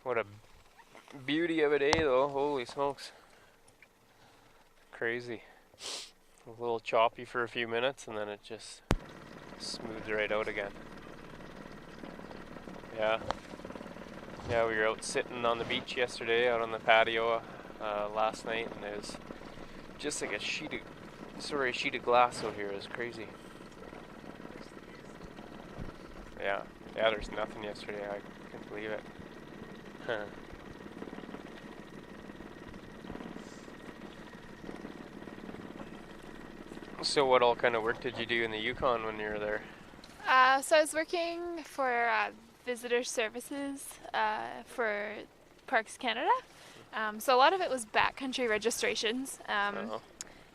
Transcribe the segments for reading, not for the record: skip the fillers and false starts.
What a beauty of a day, though. Holy smokes. Crazy. A little choppy for a few minutes, and then it just smooths right out again. Yeah. Yeah, we were out sitting on the beach yesterday, out on the patio last night, and it was just like a sheet of glass out here. It was crazy. Yeah. Yeah, there's nothing yesterday. I couldn't believe it. So what all kind of work did you do in the Yukon when you were there? So I was working for visitor services for Parks Canada. So a lot of it was backcountry registrations. Oh,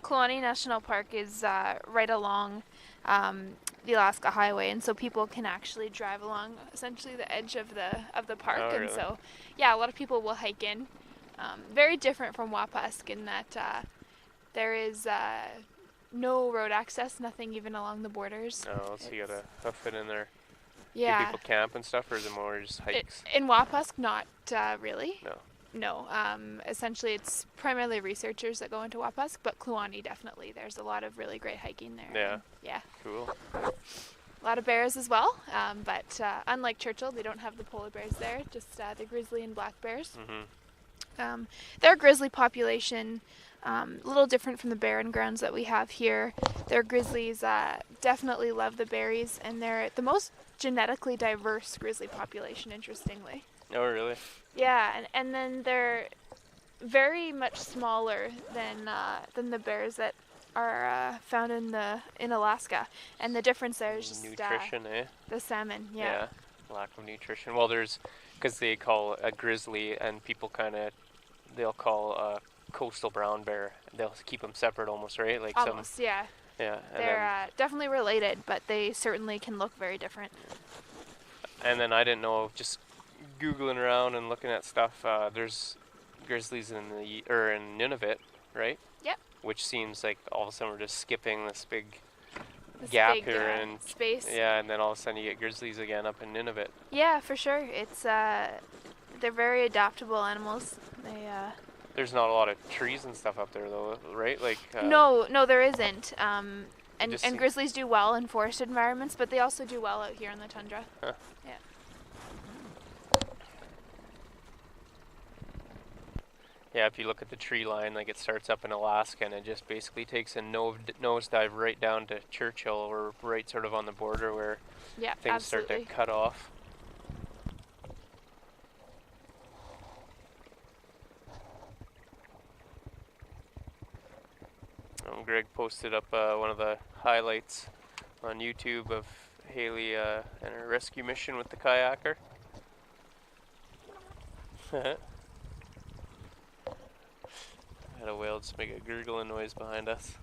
Kluane National Park is right along the Alaska Highway, and so people can actually drive along essentially the edge of the park. oh, And really? so, yeah, a lot of people will hike in. Very different from Wapask in that there is no road access, nothing even along the borders. Oh, so you gotta hoof it in there. Do Yeah, people camp and stuff, or is it more just hikes? in Wapask, not really. No. No, essentially it's primarily researchers that go into Wapask, but Kluane definitely. There's a lot of really great hiking there. Yeah. And, yeah. Cool. A lot of bears as well, but unlike Churchill, they don't have the polar bears there, just the grizzly and black bears. Their grizzly population, a little different from the barren grounds that we have here. Their grizzlies definitely love the berries, and they're the most genetically diverse grizzly population, interestingly. Oh, really? Yeah, and then they're very much smaller than the bears that are found in Alaska, and the difference there is just Nutrition, eh? the salmon. Yeah. Lack of nutrition. Well, because they call a grizzly, and people they'll call a coastal brown bear. They'll keep them separate almost, right? Like Almost, yeah. yeah. They're definitely related, but they certainly can look very different. And then I didn't know, just Googling around and looking at stuff, there's grizzlies in in Nunavut, right? Yep. Which seems like all of a sudden we're just skipping this big This gap big here, and space. yeah, and then all of a sudden you get grizzlies again up in Nunavut. Yeah, for sure. It's they're very adaptable animals. They There's not a lot of trees and stuff up there though, right? Like no, there isn't. And just grizzlies do well in forested environments, but they also do well out here in the tundra. Huh. Yeah. Yeah, if you look at the tree line, like it starts up in Alaska and it just basically takes a nosedive right down to Churchill, or right sort of on the border where Yeah, things absolutely. start to cut off. Greg posted up one of the highlights on YouTube of Hayley and her rescue mission with the kayaker. Had a whale just make a gurgling noise behind us.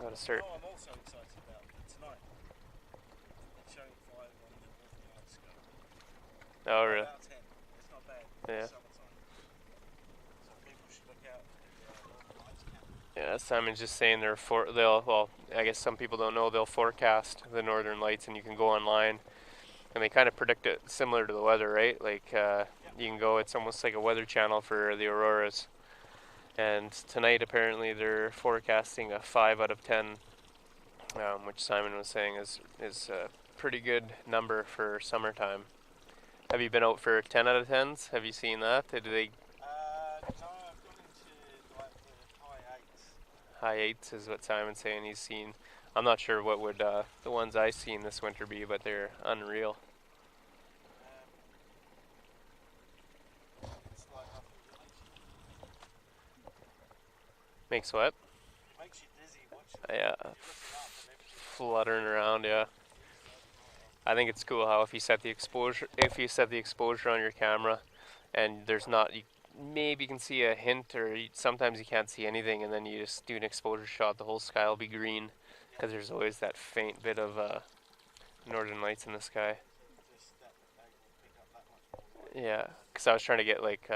Gotta start. Oh, I'm also excited about tonight. They're showing 5 on the Northern Lights sky. Oh, really? About 10. It's not bad. Yeah. It's summertime. So people should look out for the Northern Lights camera. Yeah, Simon's just saying well, I guess some people don't know, they'll forecast the northern lights, and you can go online and they kind of predict it similar to the weather, right? Like you can go, it's almost like a weather channel for the auroras. And tonight apparently they're forecasting a 5 out of 10, which Simon was saying is a pretty good number for summertime. Have you been out for 10 out of 10s? Have you seen that? Did they No, I've gone into like the high 8s. high 8s is what Simon's saying he's seen. I'm not sure what would the ones I've seen this winter be, but they're unreal. It's like nothing Makes what? makes you dizzy watching Yeah, looking up and everything. fluttering around, yeah. I think it's cool how if you set the exposure on your camera, and there's not maybe you can see a hint, or sometimes you can't see anything, and then you just do an exposure shot. The whole sky will be green because there's always that faint bit of northern lights in the sky. Just that bag will pick up that much more light. Yeah, because I was trying to get like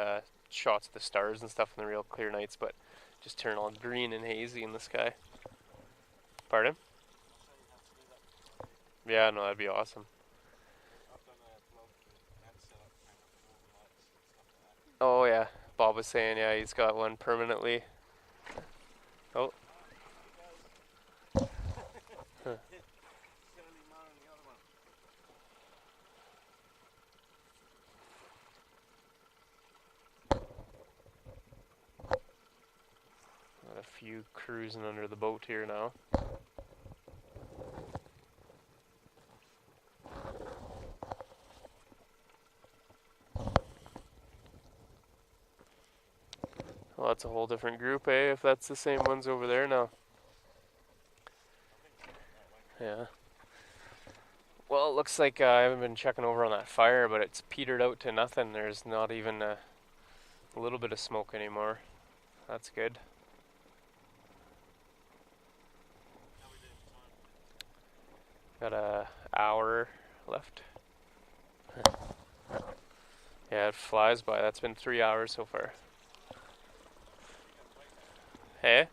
shots of the stars and stuff in the real clear nights, but just turn all green and hazy in the sky. Pardon? I'll show you how to do that before I do. Yeah, no, that'd be awesome. I've done a blog with ad setup, hang up the northern lights and stuff like that. Oh yeah, Bob was saying, yeah, he's got one permanently. Oh. Ah, here he goes. Huh. Shirley Moe and the other one. Got a few cruising under the boat here now. Well, that's a whole different group, eh? If that's the same ones over there now. Yeah. Well, it looks like I haven't been checking over on that fire, but it's petered out to nothing. There's not even a little bit of smoke anymore. That's good. How are we doing for time? Got a hour left. Yeah, it flies by. That's been 3 hours so far. Hey?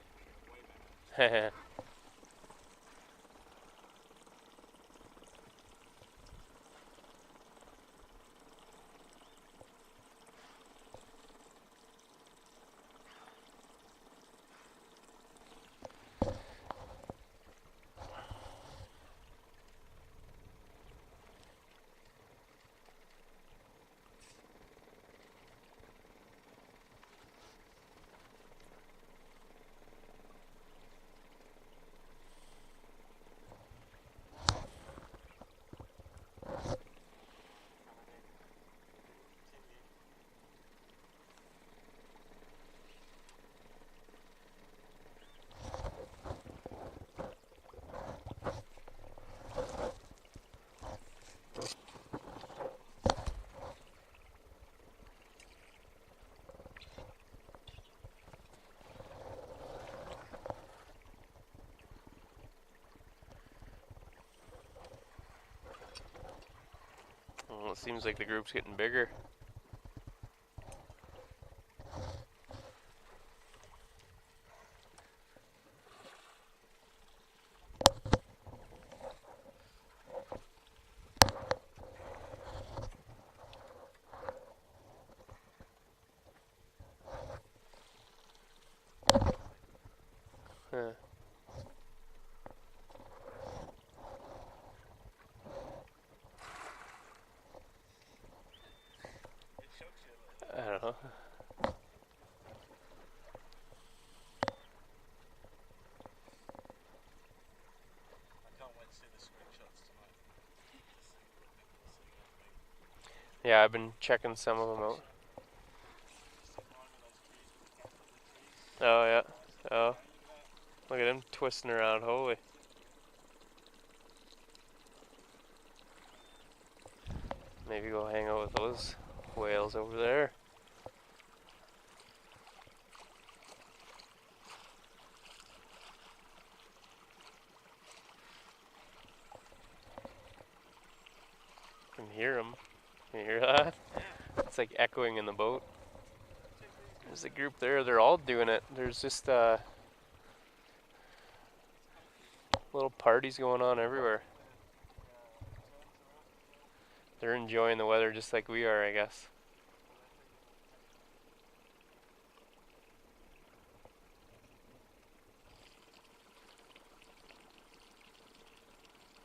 Heh. Well, it seems like the group's getting bigger. Huh. It shocks you a little. I don't know. I can't wait to see the screenshots tonight. To see what people are seeing of me. Yeah, I've been checking some of them out. Just in line with those trees with the gap in the trees. Oh, yeah. Nice. Oh, Look at that. look at him twisting around. Holy. Maybe go hang out with those whales over there. Can hear them. Can you hear that? Yeah. It's like echoing in the boat. Check these There's guys a out. group there. They're all doing it. There's just little parties going on everywhere. Turns around as well. They're enjoying the weather just like we are, I guess. Well,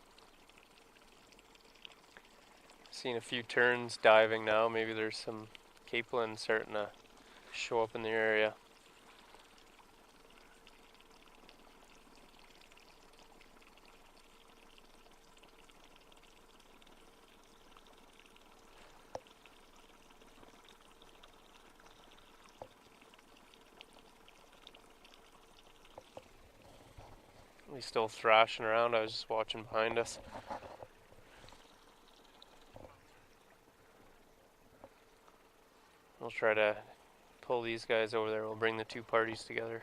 they're thinking of taking off. Seeing a few terns diving now. Maybe there's some capelin starting to show up in the area. He's still thrashing around. I was just watching behind us. We'll try to pull these guys over there. We'll bring the two parties together.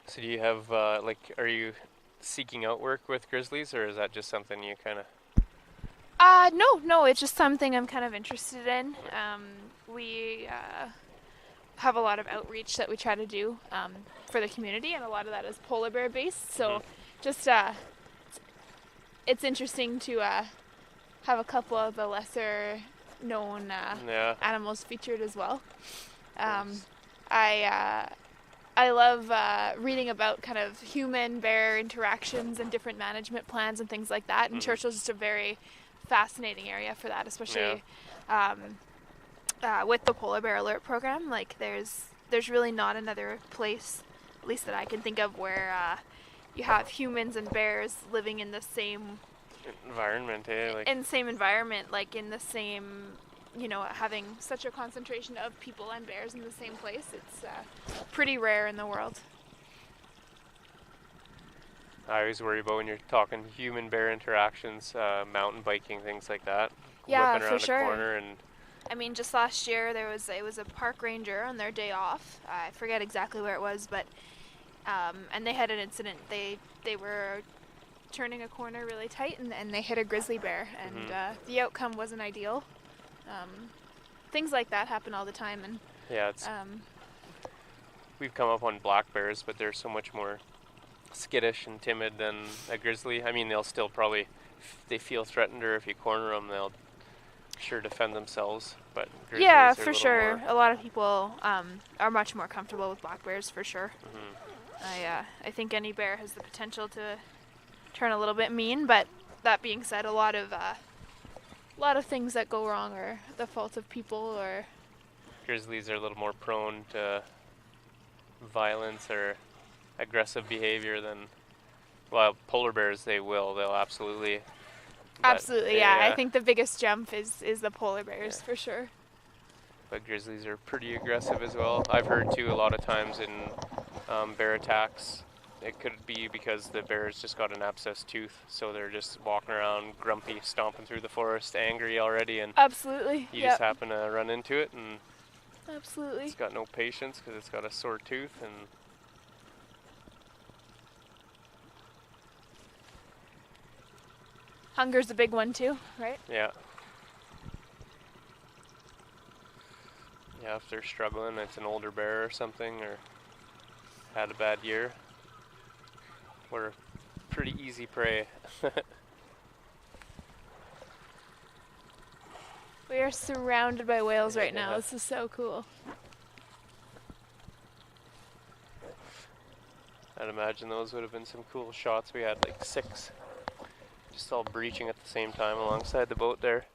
So do you have, like, are you seeking out work with grizzlies, or is that just something you kind of... No, it's just something I'm kind of interested in. We have a lot of outreach that we try to do for the community, and a lot of that is polar bear based. So just it's interesting to have a couple of the lesser known animals featured as well. I love reading about kind of human-bear interactions and different management plans and things like that. And Churchill's just a very fascinating area for that, especially with the Polar Bear Alert Program. Like, there's really not another place, at least that I can think of, where you have humans and bears living in the same environment, like in the same environment, like in the same, having such a concentration of people and bears in the same place. It's pretty rare in the world. I always worry about when you're talking human-bear interactions, mountain biking, things like that. Yeah, whipping around for sure. a corner and... I mean, just last year it was a park ranger on their day off. I forget exactly where it was, but and they had an incident. They were turning a corner really tight, and they hit a grizzly bear, and the outcome wasn't ideal. Things like that happen all the time, and we've come up on black bears, but they're so much more skittish and timid than a grizzly. I mean, they'll still probably, if they feel threatened or if you corner them, they'll sure defend themselves. But grizzlies yeah, are for a sure. more... A lot of people are much more comfortable with black bears, for sure. I think any bear has the potential to turn a little bit mean, but that being said, a lot of things that go wrong are the fault of people, or Grizzlies are a little more prone to violence or aggressive behavior than, well, polar bears, they'll absolutely. Yeah. I think the biggest jump is the polar bears, for sure. But grizzlies are pretty aggressive as well. I've heard too a lot of times in bear attacks, it could be because the bear's just got an abscessed tooth, so they're just walking around grumpy, stomping through the forest, angry already, and absolutely, you just happen to run into it, and absolutely, it's got no patience because it's got a sore tooth, and hunger's a big one too, right? Yeah. Yeah, if they're struggling, it's an older bear or something, or had a bad year. We're pretty easy prey. We are surrounded by whales right now. This is so cool. I'd imagine those would have been some cool shots. We had like 6 just all breaching at the same time alongside the boat there.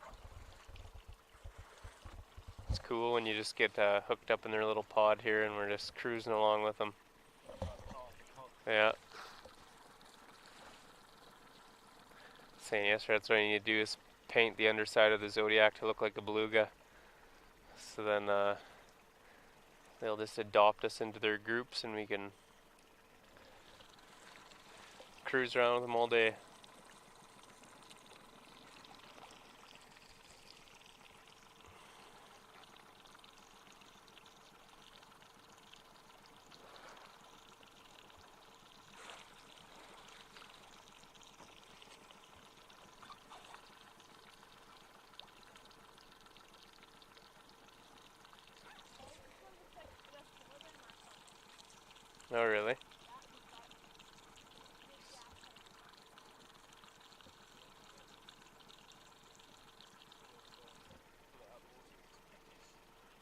It's cool when you just get hooked up in their little pod here and we're just cruising along with them. Yeah. saying yesterday, that's what I need to do is paint the underside of the Zodiac to look like a beluga. So then they'll just adopt us into their groups and we can cruise around with them all day. Oh, really?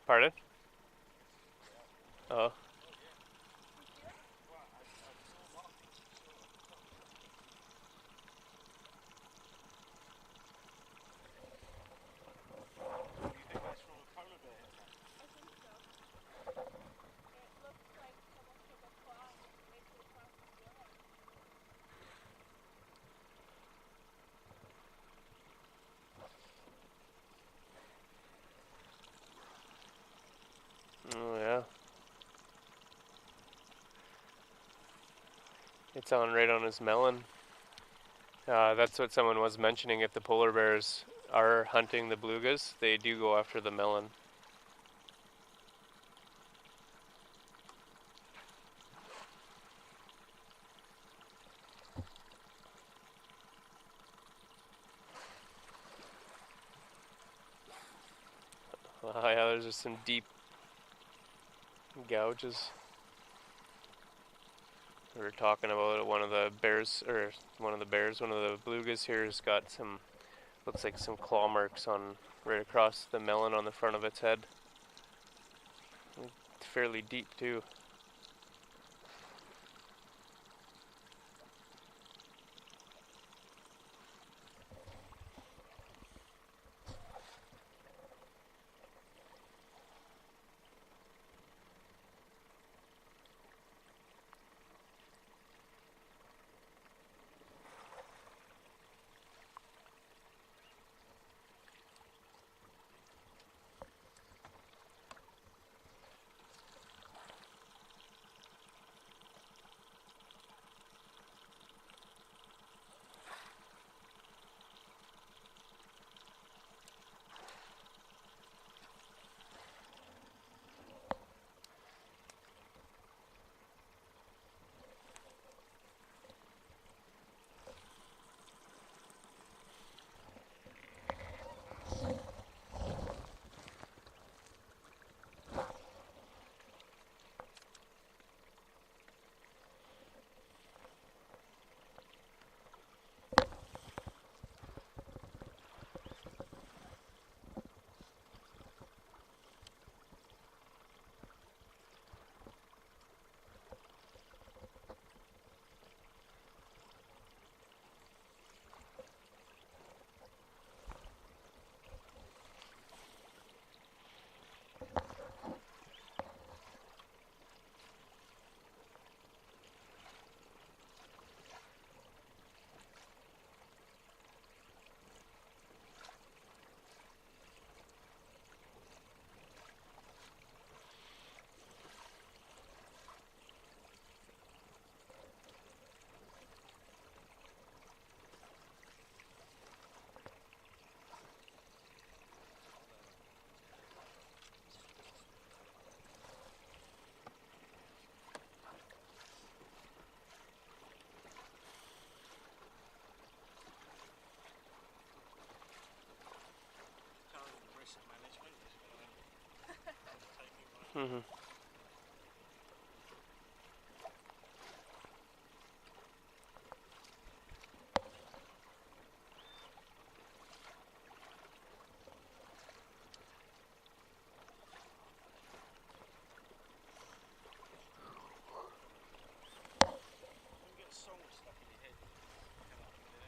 Pardon? Oh. You think that's from a polar bear? Oh, yeah. It's on right on his melon. That's what someone was mentioning. If the polar bears are hunting the belugas, they do go after the melon. Yeah, there's just some deep gouges. We were talking about it, one of the belugas here has got some, looks like some claw marks on right across the melon on the front of its head. It's fairly deep too. Risk management is what I'm taking right now. Mm-hmm. You get a song stuck in your head. You cannot get it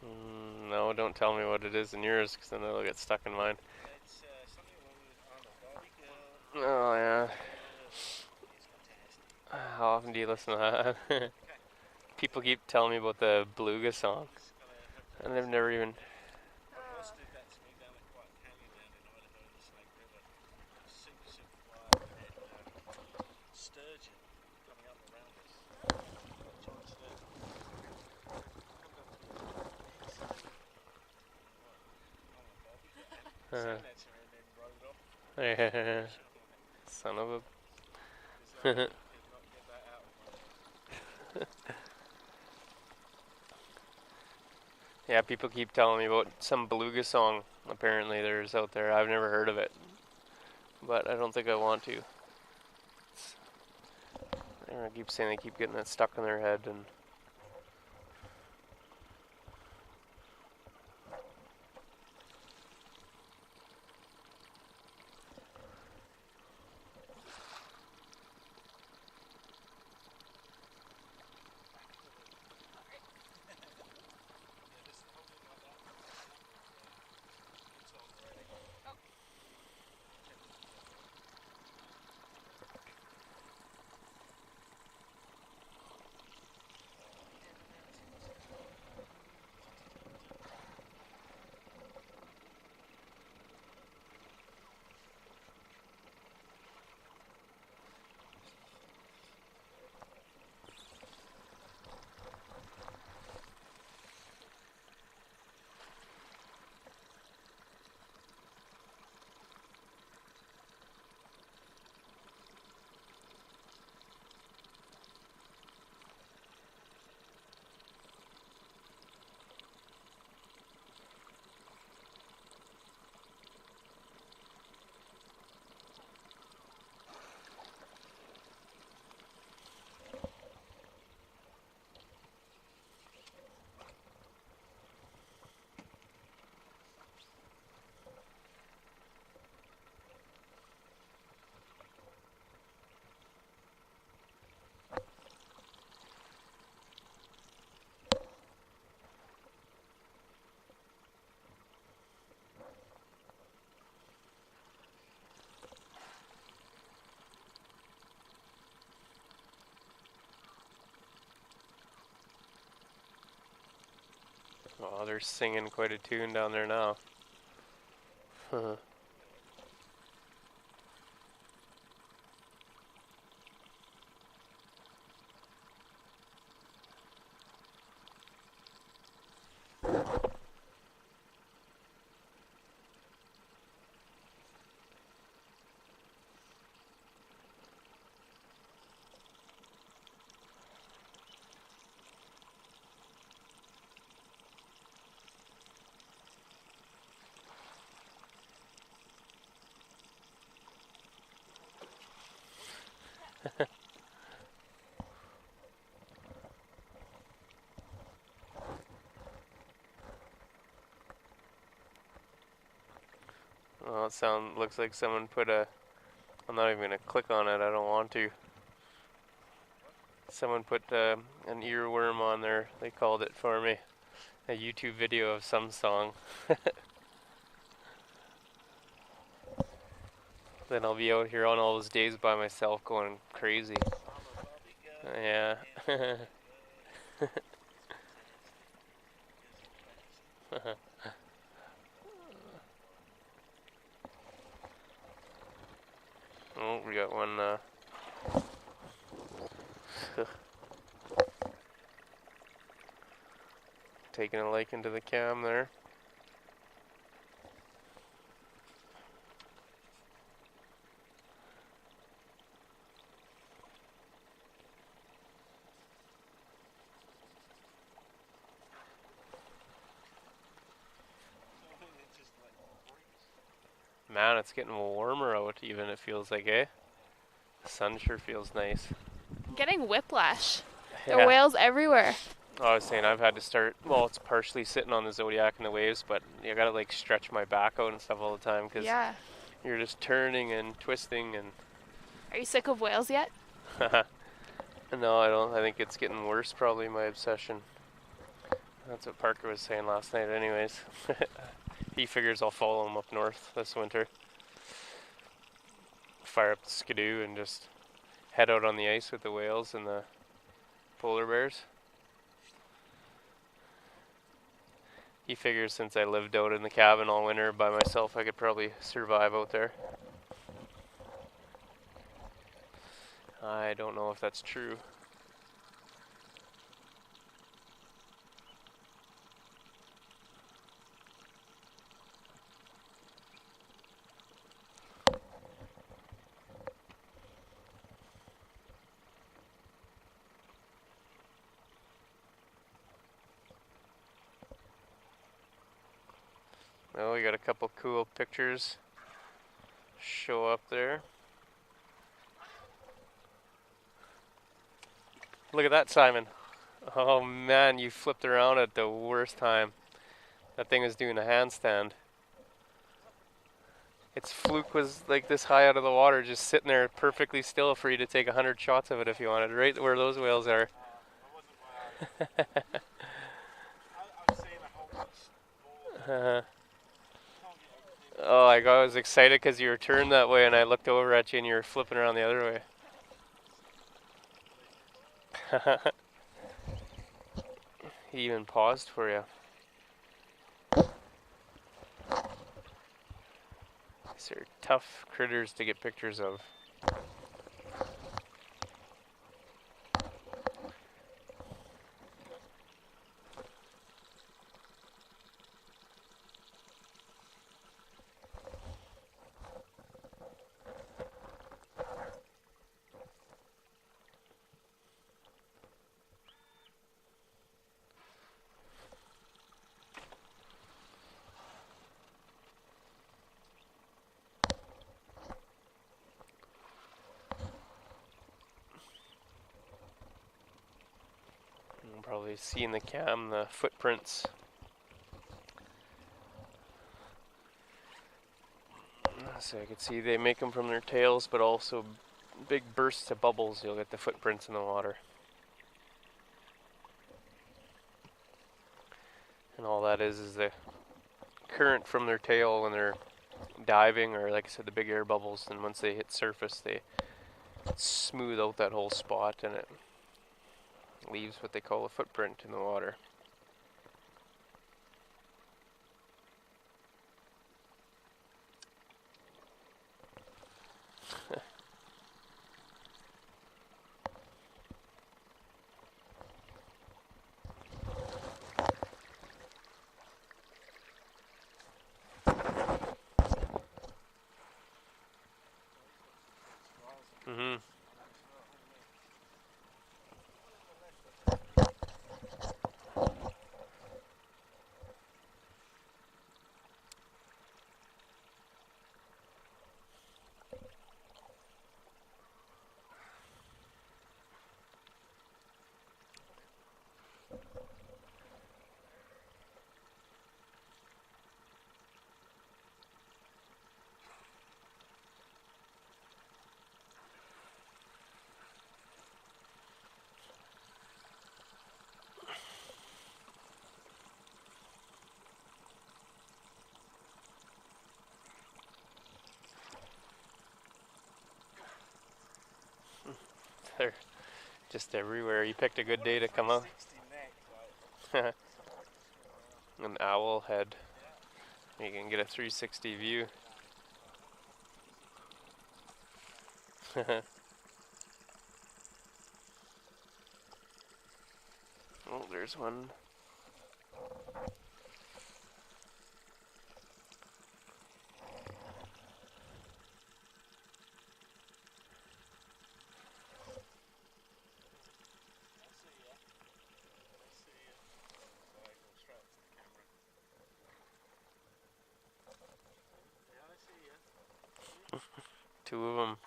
out. No, don't tell me what it is in yours, because then it'll get stuck in mine. It's something along with, I don't know, Barbie Girl. Oh, yeah. It's fantastic. How often do you listen to that? Okay. People keep telling me about the beluga song. He's got to have And I've never even. My boss did that to me down at White Canyon down in Idaho in the Snake River. It was super, super quiet. We had sturgeon coming up around us. Giant sturgeon. Come down to me. I'm a Bobby fan. Sang that to me and then rode off. Son of a. Because I could not get that out of my head. Yeah, people keep telling me about some beluga song. Apparently, there's out there. I've never heard of it, but I don't think I want to. I keep saying they keep getting it stuck in their head, and oh, they're singing quite a tune down there now. Well, looks like someone put a. I'm not even gonna click on it. I don't want to. Someone put an earworm on there. They called it for me. A YouTube video of some song. Then I'll be out here on all those days by myself going crazy. Yeah. Oh, we got one. Taking a liking to the cam there. Man, it's getting warmer out even, it feels like, eh? The sun sure feels nice. Getting whiplash. There Yeah. are whales everywhere. I was saying I've had to start, well, it's partially sitting on the Zodiac and the waves, but you gotta like stretch my back out and stuff all the time because Yeah. you're just turning and twisting and... Are you sick of whales yet? No, I don't. I think it's getting worse, probably, my obsession. That's what Parker was saying last night anyways. He figures I'll follow him up north this winter. Fire up the skidoo and just head out on the ice with the whales and the polar bears. He figures since I lived out in the cabin all winter by myself, I could probably survive out there. I don't know if that's true. Well, we got a couple cool pictures show up there. Look at that, Simon. Oh man, you flipped around at the worst time. That thing was doing a handstand. Its fluke was like this high out of the water, just sitting there perfectly still for you to take 100 shots of it if you wanted, right where those whales are. I wasn't where I've seen a whole bunch more. Oh, I was excited because you were turned that way, and I looked over at you, and you were flipping around the other way. He even paused for you. These are tough critters to get pictures of. You can probably see in the cam the footprints. So I could see they make them from their tails, but also big bursts of bubbles. You'll get the footprints in the water. And all that is the current from their tail when they're diving, or like I said, the big air bubbles. And once they hit surface, they smooth out that whole spot, and it leaves what they call a footprint in the water. Mhm. They're just everywhere. You picked a good day to come out. 60 neck, An owl head. You can get a 360 view. Oh, there's one. Two of them.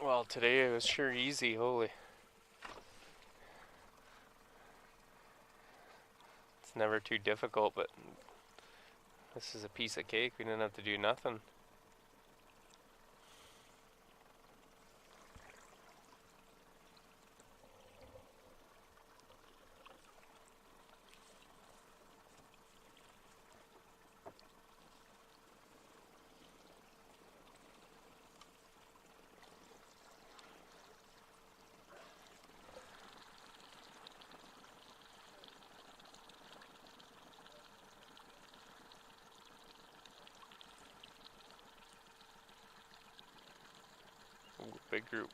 Well, today it was sure easy, holy. It's never too difficult, but This is a piece of cake. We didn't have to do nothing. Ooh, big group.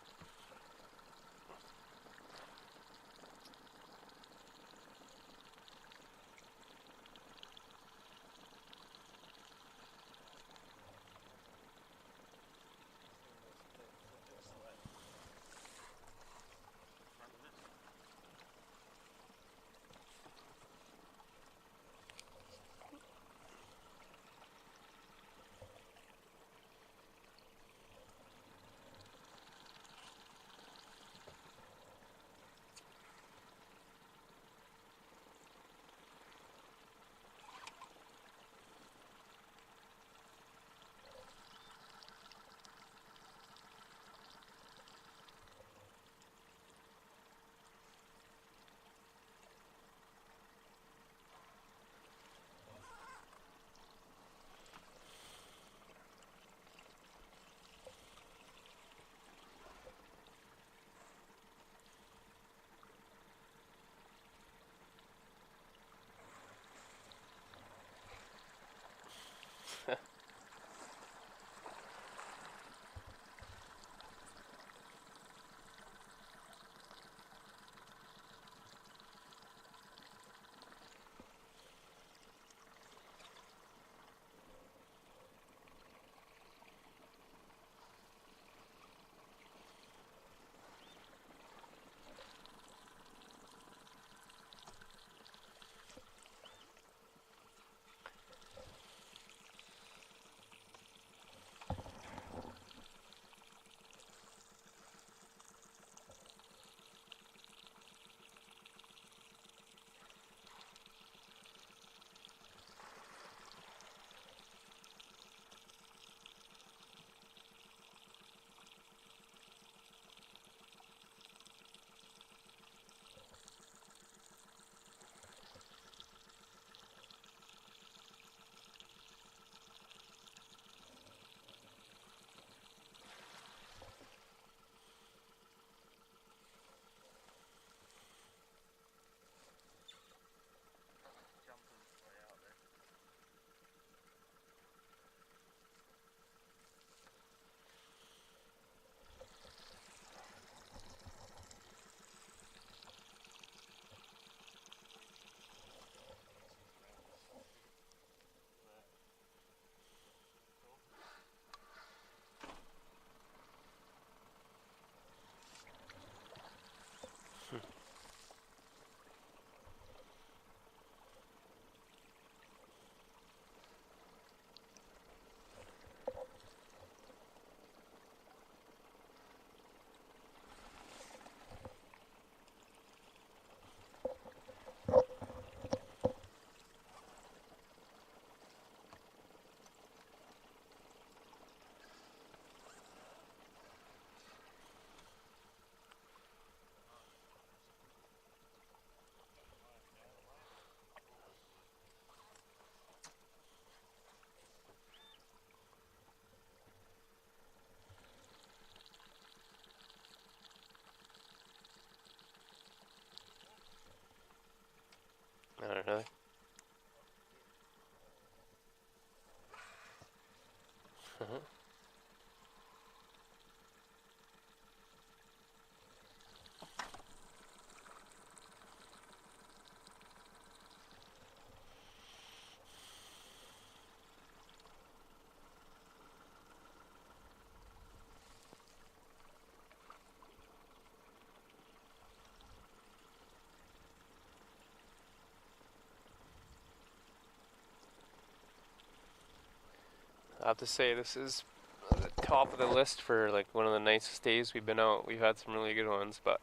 I don't know. I have to say this is the top of the list for like one of the nicest days we've been out. We've had some really good ones, but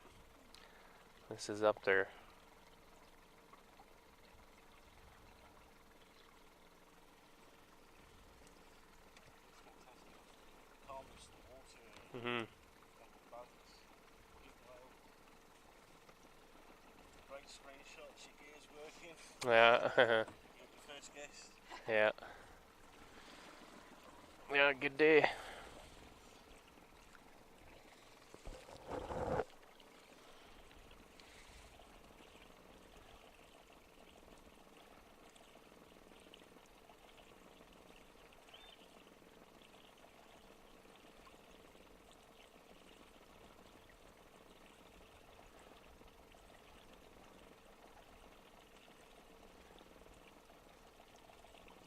this is up there. Mhm. Bugs. Big whale. Great screenshot. Your gear's working. Yeah. You're the first guest. Yeah. Yeah. Good day.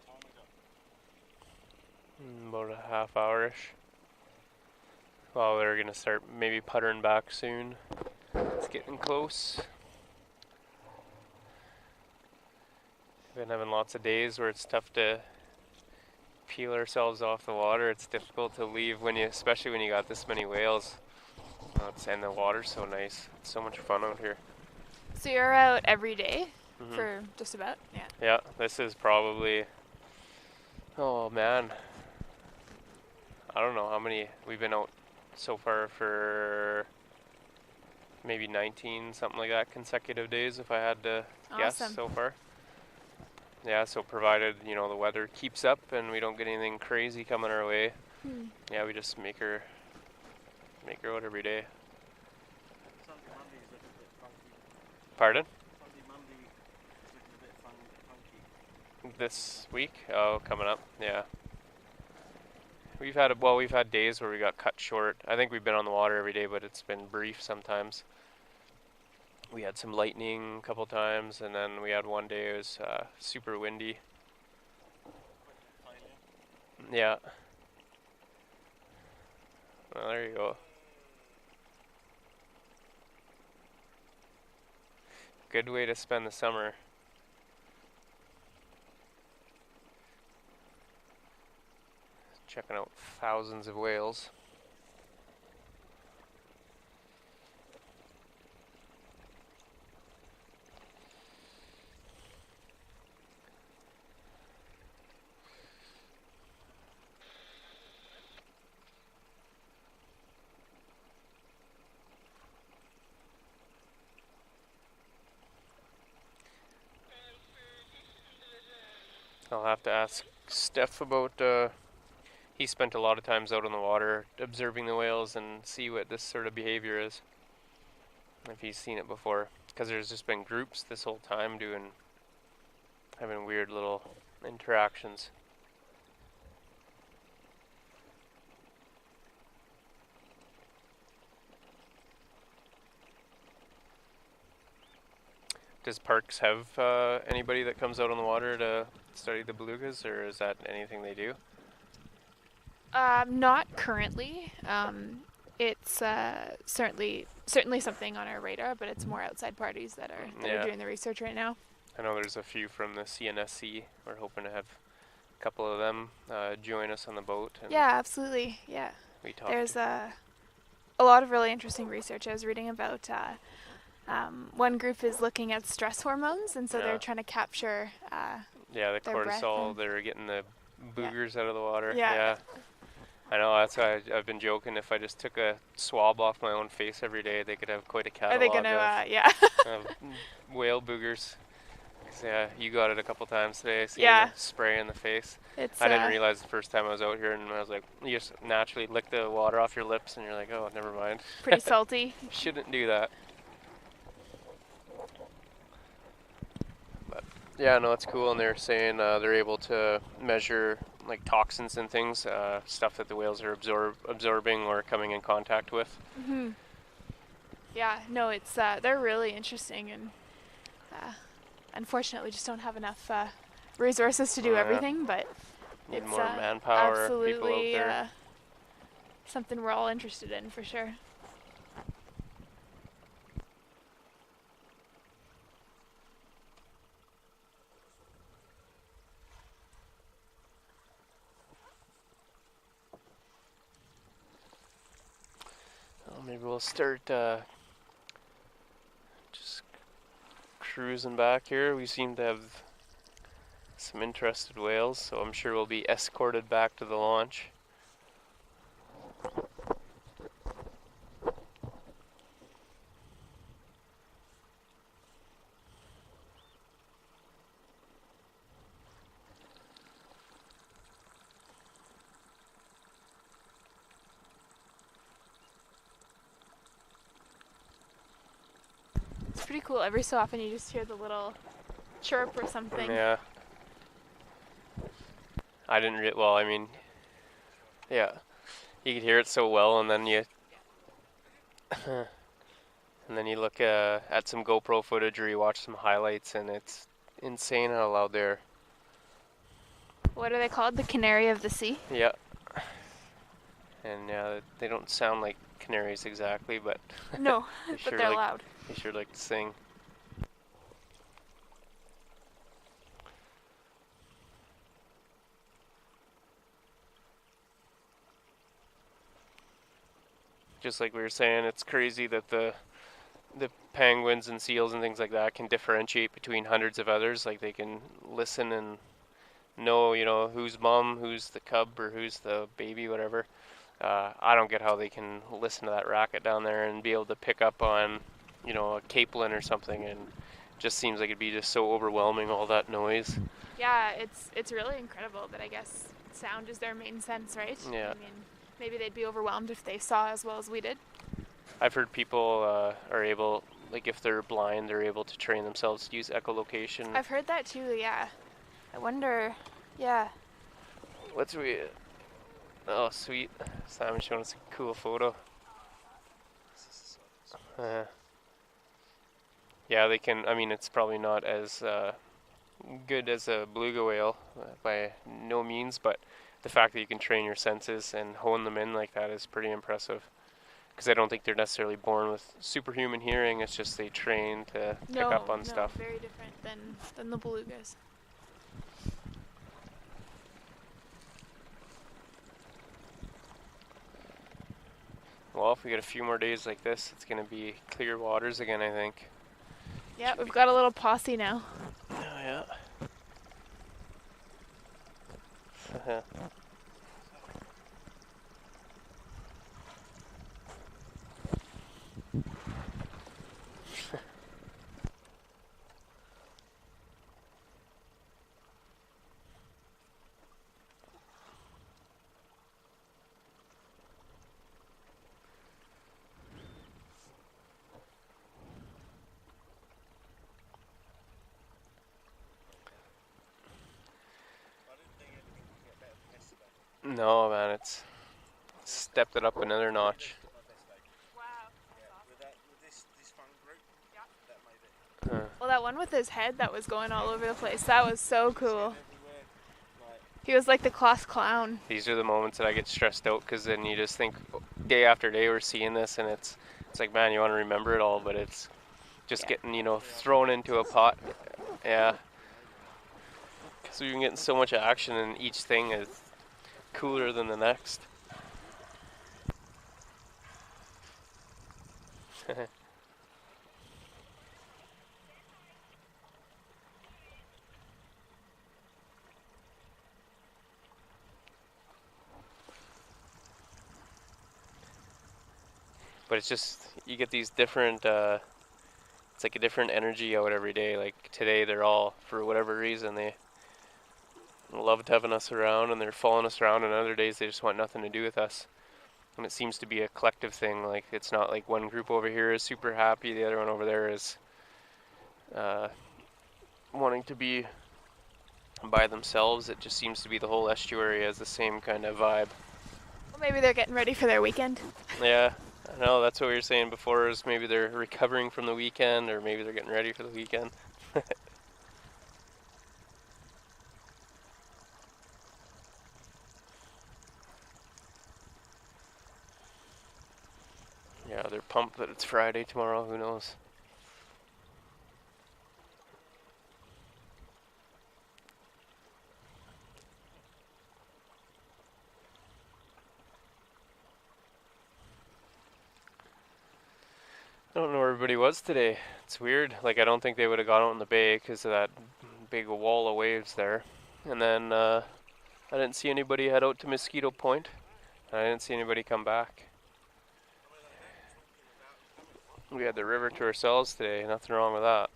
Time we got. About a half hour-ish. Well, we're gonna start maybe puttering back soon. It's getting close. We've been having lots of days where it's tough to peel ourselves off the water. It's difficult to leave when you, especially when you got this many whales. And the water's so nice. It's so much fun out here. So you're out every day Mhm. for just about? Yeah. Yeah, this is probably, oh man, I don't know how many we've been out so far, for maybe 19, something like that, consecutive days if I had to guess Awesome. so far. Yeah, so provided, the weather keeps up and we don't get anything crazy coming our way, yeah, we just make her out every day. Sunday, Monday is looking a bit funky. Pardon? Sunday, Monday is looking a bit funky. This week? Oh, coming up, yeah. We've had days where we got cut short. I think we've been on the water every day, but it's been brief sometimes. We had some lightning a couple times, and then we had one day it was super windy. Yeah. Well, there you go. Good way to spend the summer. Checking out thousands of whales. I'll have to ask Steph about, he spent a lot of times out on the water observing the whales and see what this sort of behavior is. If he's seen it before. Because there's just been groups this whole time having weird little interactions. Does Parks have anybody that comes out on the water to study the belugas, or is that anything they do? Not currently. It's certainly something on our radar, but it's more outside parties that are doing the research right now. I know there's a few from the CNSC. We're hoping to have a couple of them join us on the boat. And yeah, absolutely. Yeah. we talk. There's a lot of really interesting research. I was reading about one group is looking at stress hormones, and so they're trying to capture the their cortisol. They're getting the boogers out of the water. Yeah. I know, that's why I've been joking. If I just took a swab off my own face every day, they could have quite a catalog Are they gonna, of whale boogers. 'Cause, yeah, you got it a couple times today. I seen the spray in the face. I didn't realize the first time I was out here, and I was like, you just naturally lick the water off your lips, and you're like, oh, never mind. Pretty salty. Shouldn't do that. But yeah, no, it's cool, and they're saying they're able to measure like toxins and things, stuff that the whales are absorbing or coming in contact with. Mm-hmm. Yeah, no, it's they're really interesting, and unfortunately, we just don't have enough resources to do everything. But need it's more manpower, absolutely people out there. Something we're all interested in for sure. Well, maybe we'll start just cruising back here. We seem to have some interested whales, so I'm sure we'll be escorted back to the launch. pretty cool. Every so often you just hear the little chirp or something. Yeah. I didn't well, I mean, yeah. You could hear it so well, and then you look at some GoPro footage or you watch some highlights, and it's insane how loud they're. What are they called? The canary of the sea? Yeah. And yeah, they don't sound like canaries exactly, but No, they but sure they're like loud. they sure like to sing. Just like we were saying, it's crazy that the penguins and seals and things like that can differentiate between hundreds of others. Like they can listen and know, who's mom, who's the cub, or who's the baby, whatever. I don't get how they can listen to that racket down there and be able to pick up on, a capelin or something, and just seems like it'd be just so overwhelming, all that noise. Yeah, it's really incredible, but I guess sound is their main sense, right? Yeah. I mean, maybe they'd be overwhelmed if they saw as well as we did. I've heard people are able, like if they're blind, they're able to train themselves to use echolocation. I've heard that too, yeah. I wonder, yeah. What's we? Oh, sweet. Simon showing us a cool photo. Yeah, they can. I mean, it's probably not as good as a beluga whale by no means, but the fact that you can train your senses and hone them in like that is pretty impressive. Because I don't think they're necessarily born with superhuman hearing. It's just they train to pick up on stuff. Very different than the belugas. Well, if we get a few more days like this, it's going to be clear waters again, I think. Yeah, we've got a little posse now. Oh, yeah. No, man, it's stepped it up another notch. Wow. With this fun group, that made it. Well, that one with his head that was going all over the place, that was so cool. Everywhere, He was like the class clown. These are the moments that I get stressed out, because then you just think day after day we're seeing this, and it's like, man, you want to remember it all, but it's just getting, thrown into a pot. Yeah. Because we've been getting so much action, and each thing is cooler than the next. But it's just, you get these different, it's like a different energy out every day. Like today they're all, for whatever reason, they loved having us around and they're following us around, and other days they just want nothing to do with us. And it seems to be a collective thing. Like it's not like one group over here is super happy, the other one over there is wanting to be by themselves. It just seems to be the whole estuary has the same kind of vibe. Well, maybe they're getting ready for their weekend. Yeah, I know, that's what we were saying before, is maybe they're recovering from the weekend, or maybe they're getting ready for the weekend. Yeah, they're pumped that it's Friday tomorrow, who knows. I don't know where everybody was today. It's weird. Like, I don't think they would have gone out in the bay because of that big wall of waves there. And then I didn't see anybody head out to Mosquito Point. And I didn't see anybody come back. We had the river to ourselves today. Nothing wrong with that.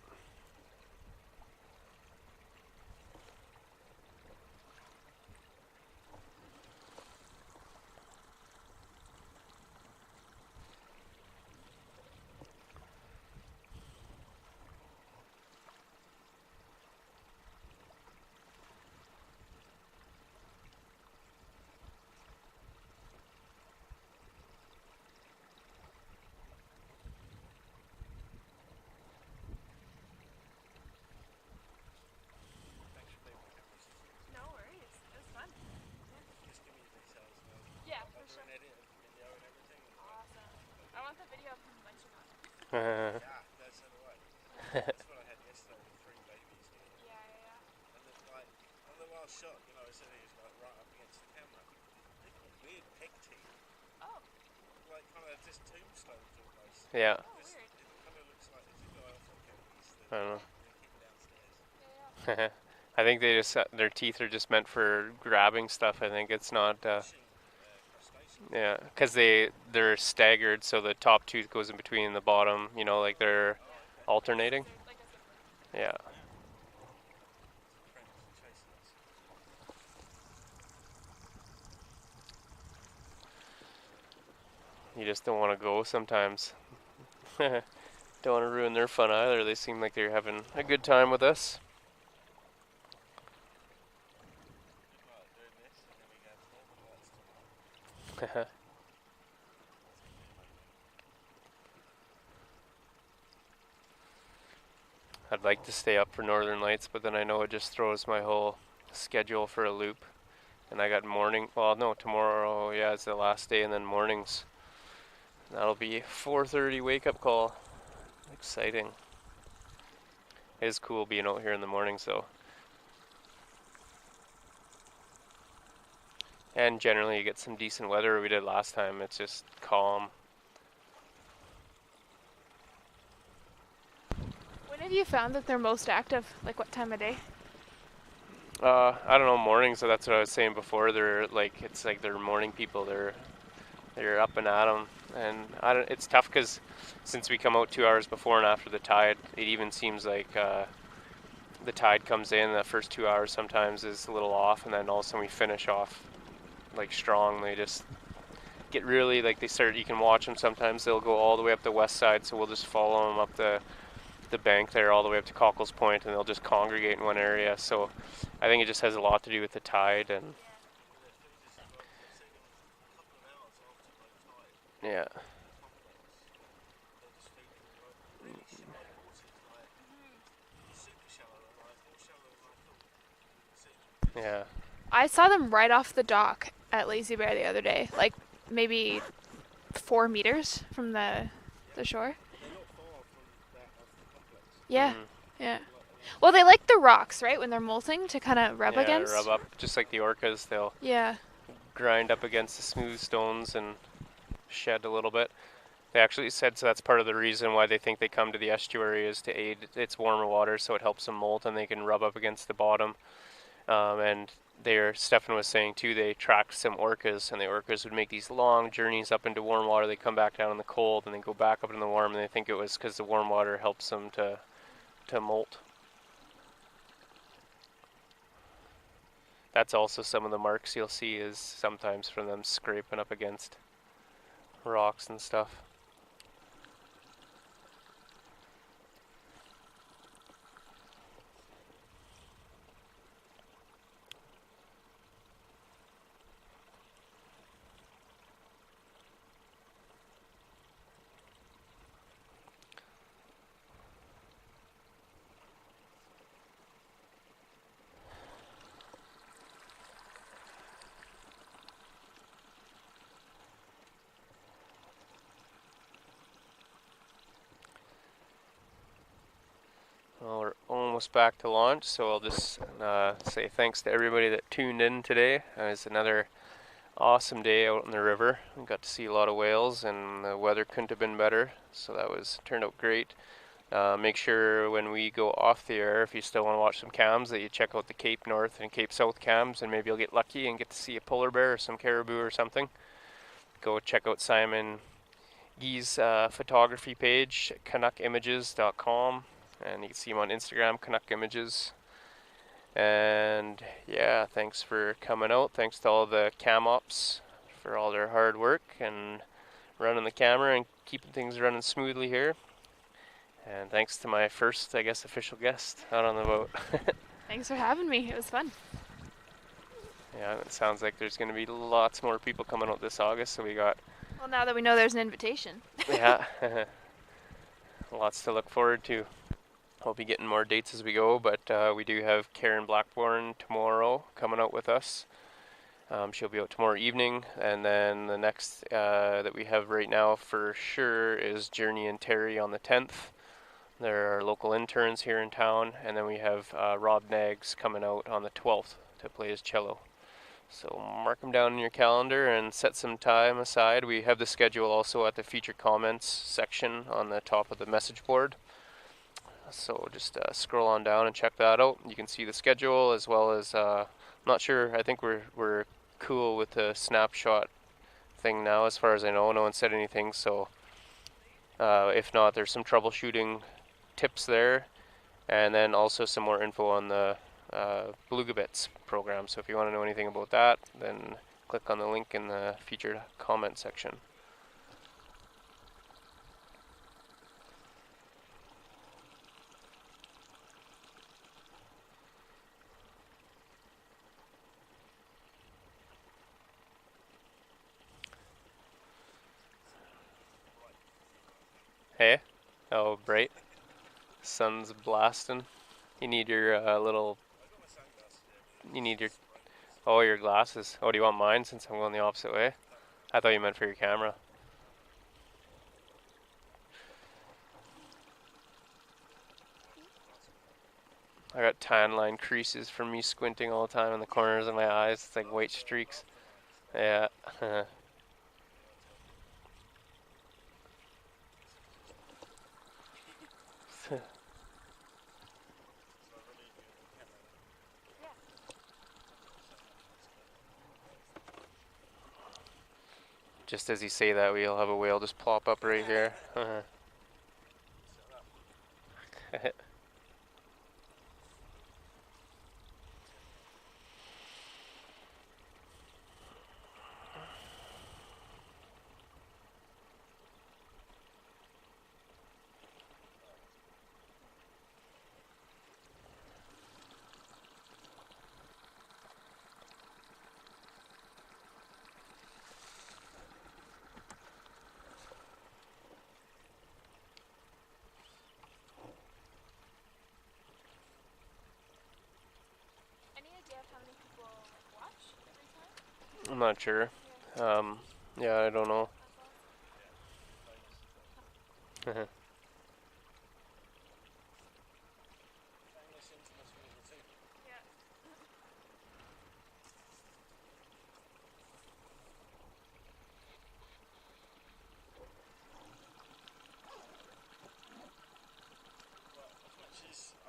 Yeah, that's so do I. That's what I had yesterday with 3 babies here. Yeah, yeah, And then, like, on the last shot, you know, I said he was like right up against the camera. They've got weird peg teeth, yeah. Oh, like kind of just tombstones almost. Yeah. oh, This, weird. it kind of looks like there's a guy off on Cantonese that I don't they keep downstairs. Yeah, know. I think they just their teeth are just meant for grabbing stuff. I think it's not. Fishing crustaceans. Yeah, because they're staggered, so the top tooth goes in between the bottom. You know, like they're Oh, okay. alternating. yeah. Like a zipper. Yeah. Friends chasing us. You just don't want to go sometimes. Don't want to ruin their fun either. They seem like they're having a good time with us. Good luck doing this, and then we go to Northern Lights tomorrow. That's gonna be amazing. I'd like to stay up for Northern Lights, but then I know it just throws my whole schedule for a loop. And I got morning. Well, no, tomorrow. Yeah, it's the last day, and then mornings. That'll be 4:30 wake up call. Exciting. It is cool being out here in the mornings, though. And generally, you get some decent weather. We did last time. It's just calm. When have you found that they're most active? Like what time of day? I don't know, mornings. So that's what I was saying before. They're like, it's like they're morning people. They're up and at 'em. And I don't. It's tough because since we come out 2 hours before and after the tide, it even seems like the tide comes in. The first 2 hours sometimes is a little off, and then all of a sudden we finish off like strong. They just get really like they start. You can watch them sometimes. They'll go all the way up the west side, so we'll just follow them up the bank there all the way up to Cockles Point, and they'll just congregate in one area. So I think it just has a lot to do with the tide and With their feeders as well, 'cause I see them a couple of hours after low tide yeah. in the complex. They're just feeding in really shallow waters, like super shallow, like more shallow than I thought we would see them. Yeah. I saw them right off the dock at Lazy Bear the other day, like maybe 4 meters from the shore. They're not far from that of the complex. Yeah, Mhm. yeah. Like, Well, they like the rocks, right? When they're molting to kind of rub Yeah, against. rub up just like the orcas. They'll Yeah. grind up against the smooth stones and shed a little bit. They actually said so that's part of the reason why they think they come to the estuary is to aid its warmer water, so it helps them molt and they can rub up against the bottom. And Stefan was saying too, they tracked some orcas, and the orcas would make these long journeys up into warm water. They come back down in the cold, and then go back up in the warm, and they think it was because the warm water helps them to molt. That's also some of the marks you'll see is sometimes from them scraping up against rocks and stuff. Well, we're almost back to launch, so I'll just say thanks to everybody that tuned in today. It was another awesome day out on the river. We got to see a lot of whales, and the weather couldn't have been better, so that turned out great. Make sure when we go off the air, if you still want to watch some cams, that you check out the Cape North and Cape South cams, and maybe you'll get lucky and get to see a polar bear or some caribou or something. Go check out Simon Gee's photography page, CanuckImages.com. And you can see him on Instagram, Canuck Images. And yeah, thanks for coming out. Thanks to all the cam ops for all their hard work and running the camera and keeping things running smoothly here. And thanks to my first, I guess, official guest out on the boat. Thanks for having me. It was fun. Yeah, it sounds like there's going to be lots more people coming out this August, so we got Well, now that we know there's an invitation. yeah, lots to look forward to. I'll be getting more dates as we go, but we do have Karen Blackburn tomorrow coming out with us. She'll be out tomorrow evening, and then the next that we have right now for sure is Journey and Terry on the 10th. They're our local interns here in town, and then we have Rob Naggs coming out on the 12th to play his cello. So mark them down in your calendar and set some time aside. We have the schedule also at the feature comments section on the top of the message board. So just scroll on down and check that out. You can see the schedule as well as, not sure, I think we're cool with the snapshot thing now as far as I know. No one said anything, so if not, there's some troubleshooting tips there, and then also some more info on the Beluga Bits program. So if you want to know anything about that, then click on the link in the featured comment section. Hey? Oh, bright. Sun's blasting. You need your little... You need your... Oh, your glasses. Oh, do you want mine since I'm going the opposite way? I thought you meant for your camera. I got tan line creases from me squinting all the time in the corners of my eyes. It's like white streaks. Yeah. Just as you say that, we'll have a whale just plop up right here. I'm not sure. Yeah, I don't know.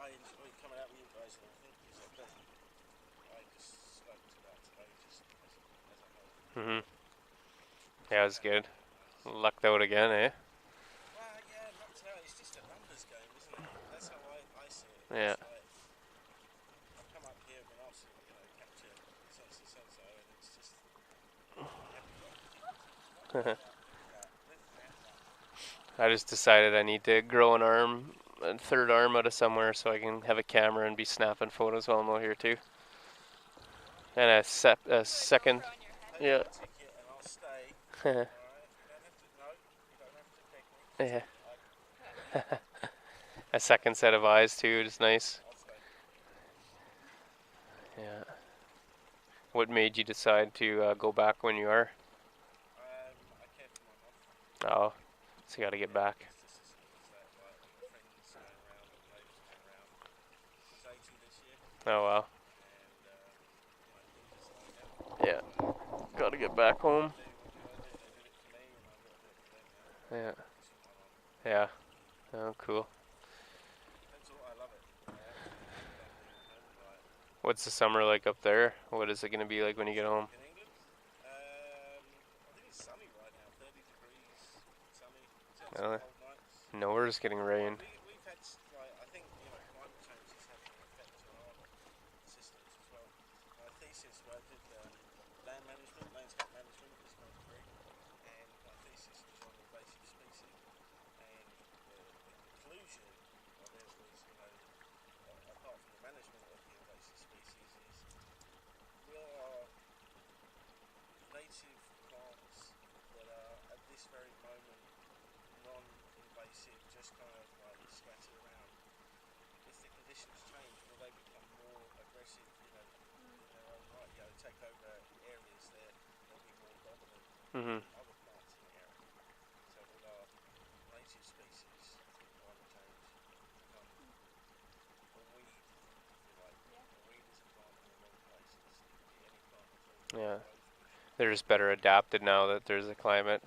I enjoy coming out with you guys and everything because I just spoke to that today just as a whole. Yeah, it was good. Lucked out again, eh? Well, yeah, knocked out. It's just a numbers game, isn't it? That's how I see it. Yeah. It's like, I've come up here and been asked to, capture so-and-so, and it's just, have you got I just decided I need to grow an arm, a third arm out of somewhere so I can have a camera and be snapping photos while I'm out here too. And a second, Pay yeah. me a ticket and I'll stay. Alright? You don't have to, no, you don't have to beg me. Yeah. A second set of eyes too, just nice. I'll stay. Yeah. What made you decide to go back when you are? I care for my mum. Oh, so you got to get back. It's just as simple as that. Like, all my friends going around and neighbours going around. She's 80 this year. Oh wow. And, things are slowing down. Yeah. Got to get back home. They did it for me and I've got to do it for them now. Yeah. Missing my mum. Yeah. Oh, cool. Depends on what I love it. I absolutely love being at home. Like, What's the summer like up there? What is it going to be like when you get home? in England, I think it's sunny right now, 30 degrees, sunny. We've had some Oh, cold nights. no, we're just getting rain. We've had, like, I think, climate change is having an effect on our systems as well. My thesis, where I did land management, landscape management is my degree, and my thesis was on invasive species. And the conclusion of it was, apart from the management of the invasive species, is will our native plants that are at this very moment non-invasive, just kind of like scattered around, if the conditions change, will they become more aggressive, in their own right, take over areas Mhm. other plants in the area. So all our native species, through climate change, become a weed, if you like. Yeah. A weed is a plant in the wrong places. It could be any plant at all. Yeah. Rose bush. They're just better adapted now that there's a climate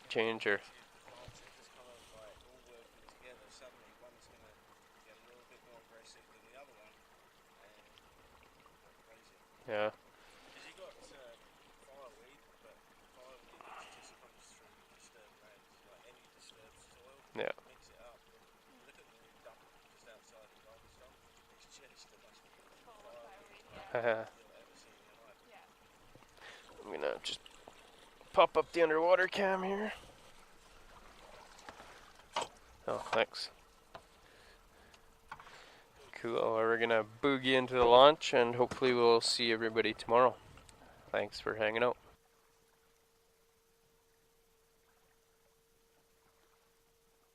change. Or Native plants are just kind of like all working together. Suddenly one's going to get a little bit more aggressive than the other one, and go crazy. yeah. Because you got fireweed, but fireweed just comes through disturbed lands. Like any disturbed soil, Yeah. mix it up. You look at the new dump just outside the garbage dump. It's just the most beautiful Full of fireweed fireweed, plant yeah. you'll ever see in your life. Yeah. I'm gonna just pop up the underwater cam here. Oh, thanks. Cool. Well, we're gonna boogie into the launch, and hopefully we'll see everybody tomorrow. Thanks for hanging out.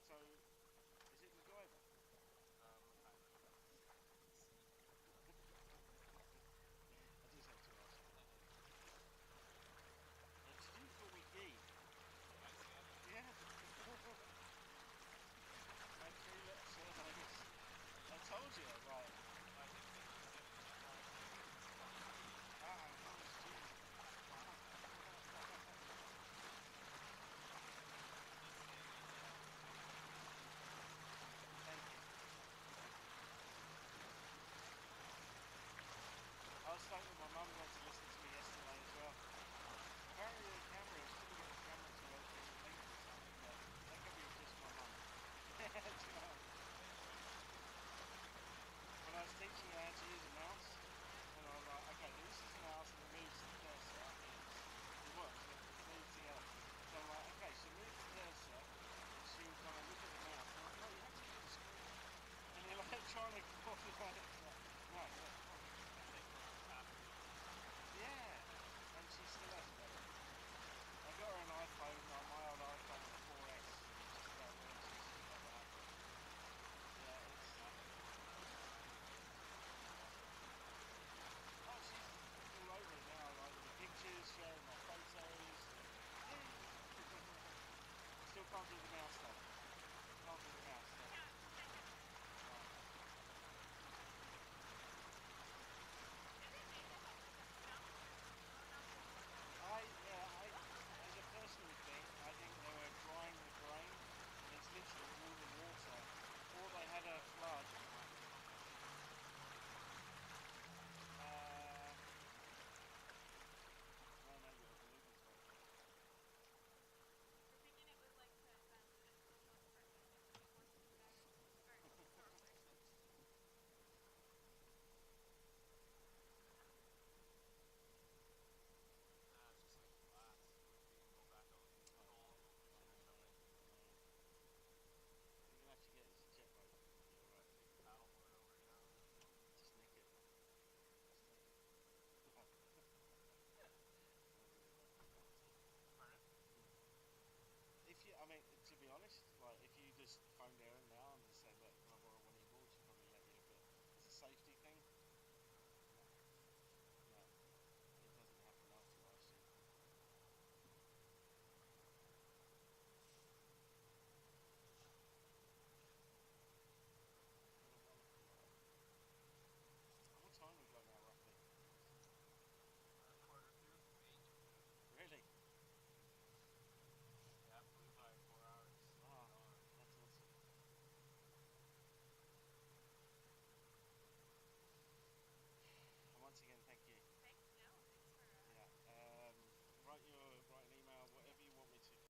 So, is it MacGyver? I just have to ask. Did you call me Gee? Yeah. My three-letter surname is. I told you, like. Mine is G. Thank you. I was thinking my mum got to listen to me yesterday as well. Apparently the camera, I couldn't get the camera to open the link or something, but that could be just my mum. Do you know? When I was teaching her how to use a mouse, and I was like, okay, this is the mouse and it moves the cursor, and it works, it's moved together. So I'm like, okay, so move the cursor, and she would kind of look at the mouse, and I'm like, no, you have to look at the screen. And you're like trying to coordinate it, like, right, look, come on. Yeah, and she still hasn't got it. I got her an iPhone, like my old iPhone 4S, and it just about works and stuff like that, but yeah, it's... Oh, she's all over it now, like with the pictures, sharing my photos, and still can't do the mouse though. Can't do the mouse, so... No. As a personal thing, I think they were drying the grain, and it's literally all the water, or they had a flood. No, maybe the belugas won't do it. You're gonna have to get us a jet boat. Yeah, right. Just nick it. Just take it. If you, I mean, to be honest, like if you just phone Darren now and just say, look, can I borrow one of your boards? She'll probably let you, but as a safety